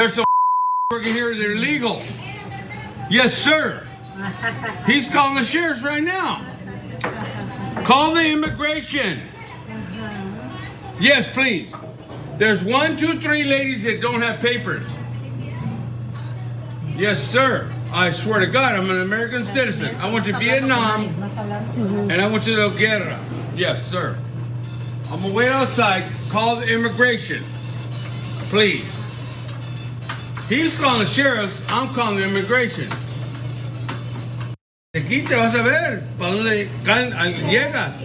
There's some working here that are illegal. Yes, sir. He's calling the sheriff right now. Call the immigration. Yes, please. There's 1, 2, 3 ladies that don't have papers. Yes, sir. I swear to God, I'm an American citizen. I went to Vietnam and I went to the guerra. Yes, sir. I'm gonna wait outside. Call the immigration, please. He's calling the sheriffs. I'm calling the immigration. Aquí te vas a ver para dónde llegas.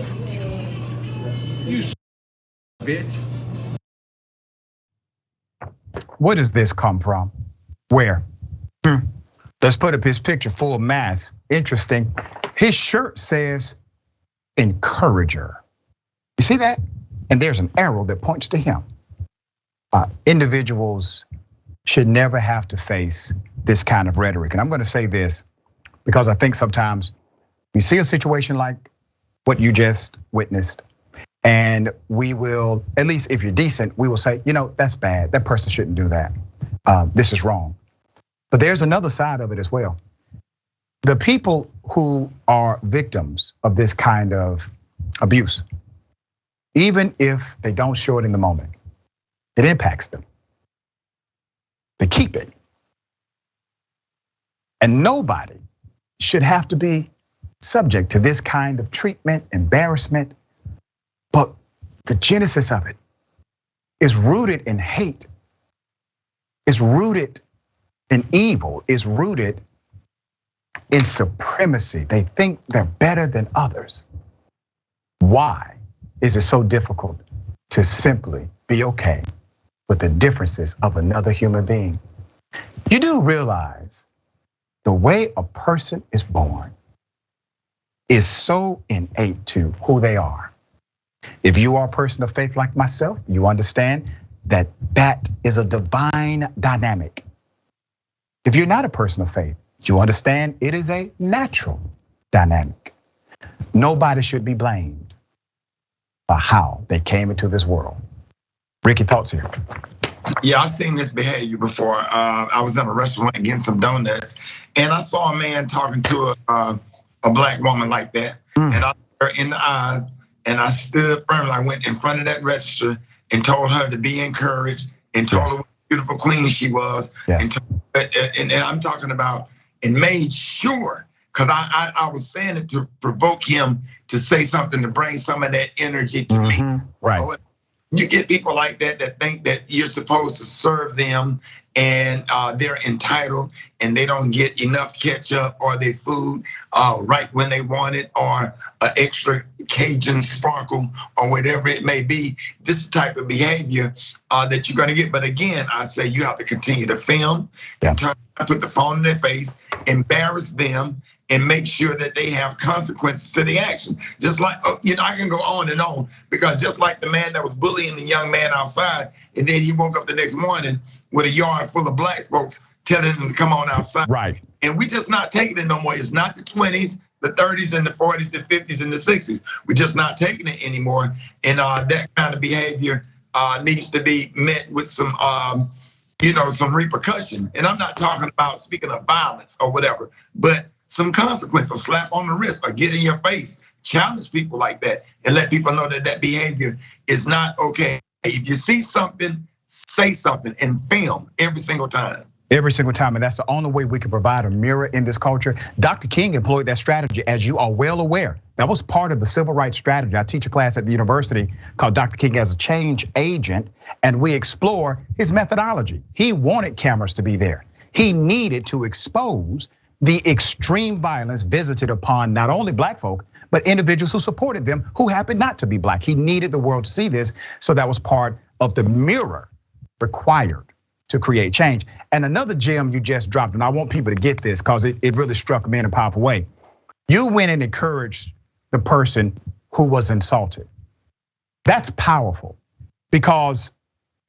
You bitch. Where does this come from? Where? Let's put up his picture full of masks. Interesting. His shirt says encourager. You see that? And there's an arrow that points to him. Individuals should never have to face this kind of rhetoric. And I'm gonna say this because I think sometimes we see a situation like what you just witnessed, and we will, at least if you're decent, we will say, that's bad. That person shouldn't do that. This is wrong. But there's another side of it as well. The people who are victims of this kind of abuse, even if they don't show it in the moment, it impacts them. They keep it. And nobody should have to be subject to this kind of treatment, embarrassment. But the genesis of it is rooted in hate, is rooted in evil, is rooted in supremacy. They think they're better than others. Why is it so difficult to simply be okay with the differences of another human being? You do realize the way a person is born is so innate to who they are. If you are a person of faith like myself, you understand that that is a divine dynamic. If you're not a person of faith, you understand it is a natural dynamic. Nobody should be blamed for how they came into this world. Rickey, thoughts here? Yeah, I've seen this behavior before. I was in a restaurant getting some donuts, and I saw a man talking to a black woman like that, and I looked her in the eyes, and I stood firm. I went in front of that register and told her to be encouraged, and told her what a beautiful queen she was, and I'm talking about, and made sure, because I was saying it to provoke him to say something, to bring some of that energy to me. Right. You get people like that that think that you're supposed to serve them and they're entitled and they don't get enough ketchup or their food right when they want it, or an extra Cajun sparkle or whatever it may be. This is the type of behavior that you're gonna get. But again, I say you have to continue to film, and put the phone in their face, embarrass them, and make sure that they have consequences to the action. Just like, I can go on and on, because just like the man that was bullying the young man outside, and then he woke up the next morning with a yard full of black folks telling him to come on outside. Right. And we just not taking it no more. It's not the 20s, the 30s, and the 40s, and 50s, and the 60s. We're just not taking it anymore. And that kind of behavior needs to be met with some, some repercussion. And I'm not talking about speaking of violence or whatever, but some consequence, a slap on the wrist, or get in your face, challenge people like that, and let people know that that behavior is not okay. If you see something, say something, and film every single time. Every single time, and that's the only way we can provide a mirror in this culture. Dr. King employed that strategy, as you are well aware. That was part of the civil rights strategy. I teach a class at the university called Dr. King as a Change Agent, and we explore his methodology. He wanted cameras to be there. He needed to expose the extreme violence visited upon not only black folk, but individuals who supported them who happened not to be black. He needed the world to see this, so that was part of the mirror required to create change. And another gem you just dropped, and I want people to get this because it really struck me in a powerful way. You went and encouraged the person who was insulted. That's powerful, because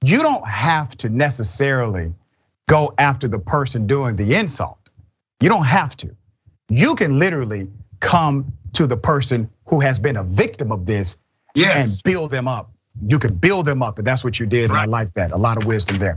you don't have to necessarily go after the person doing the insult. You don't have to. You can literally come to the person who has been a victim of this and build them up. You can build them up, and that's what you did. And I like that. A lot of wisdom there.